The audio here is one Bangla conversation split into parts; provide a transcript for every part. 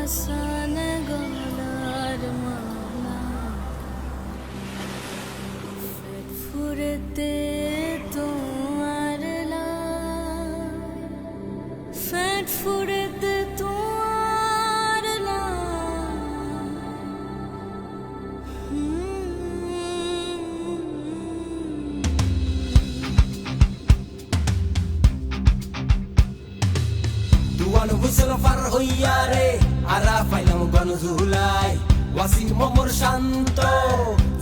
আসান গলার মালা পেট ফুরেতে তোমার লাল পেট ফুরেতে তোমার লাল দুয়ান হুসেল ফার হইয়া রে আরা ফাইলাম গনজুলাই ওয়াসিম মোর শান্ত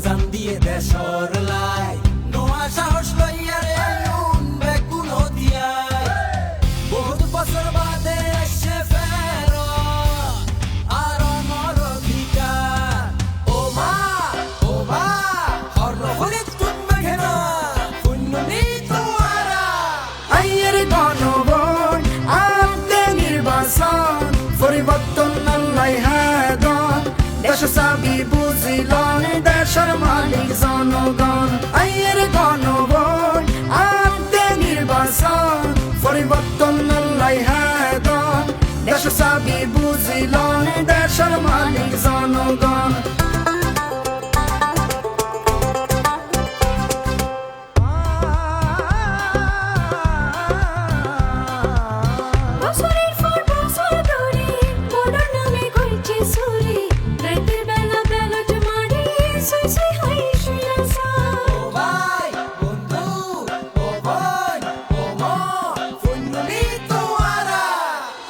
জান দিয়ে দেশর লাই নোয়া সাহস লইয়া রে আইনুন বেকুন হতিয়াই বহুত বছর বাদে এসে ফেরো আর আমার অধিকার ও মা হর হলিত তুমি ঘেন পুণ্যনি তোমারা আইয়ের গণভোট আনতে নির্বাচন পরিবর্তন আল্লাহ হাদন দেশ চাবি বুঝিলন দেশের মালিক জনগণ আইয়ের গণভোট আনতে নির্বাচন পরিবর্তন আল্লাহ হাদন দেশ চাবি বুঝিলন দেশের মালিক জনগণ বছরের পর বছর ধরে ভোটার নামে করছে চুরি রাতের বেলা ব্যালট মারি সুই সুই হই শুইলাসা ও ভাই বন্ধু ও বোন ও মা পুণ্যনি তোমারা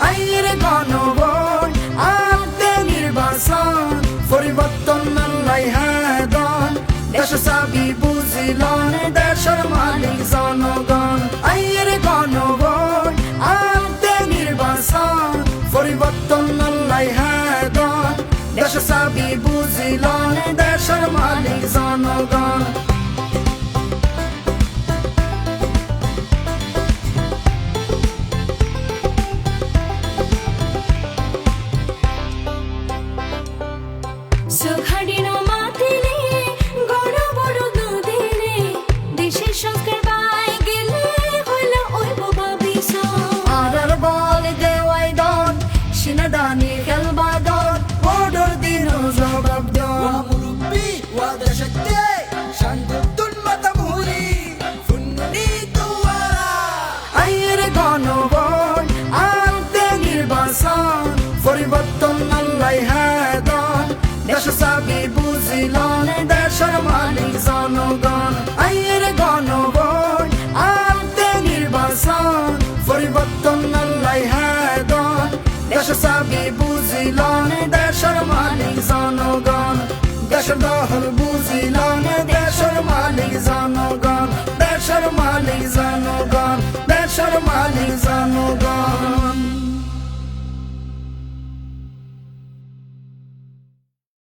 আইয়ের গণভোট আনতে নির্বাচন পরিবর্তন আল্লাহ হাদন দেশ চাবি বুঝিলন দেশের মালিক জনগণ আইয়ের গণভোট আনতে নির্বাচন পরিবর্তন আল্লাহ হাদন দেশ চাবি বুঝিলন দেশের মালিক জনগণ সুখাডিনো মাতিলে গণ বড় দুদিনে দেশের সংস্কার বাই গেলে হইল ওই বাবা বিষয় আরার বল দেওয়াই দন সিনাদানি খেলবা দন অর্ডার দিন জবাব দন ওয়া মুরব্বি ওয়া দেশতে শান্ততুন মাতামুরি পুণ্যনি তোমারা আইয়ের গণভোট আনতে নির্বাচন পরিবর্তন আল্লাহ হাদন দেশ চাবি বুঝিলন দেশের মালিক জনগণ আইয়ের গণভোট আনতে নির্বাচন পরিবর্তন আল্লাহ হাদন দেশ চাবি বুঝিলন দেশের মালিক জনগণ দেশের দখল বুঝিলন দেশের মালিক জনগণ দেশের মালিক জনগণ দেশের মালিক জনগণ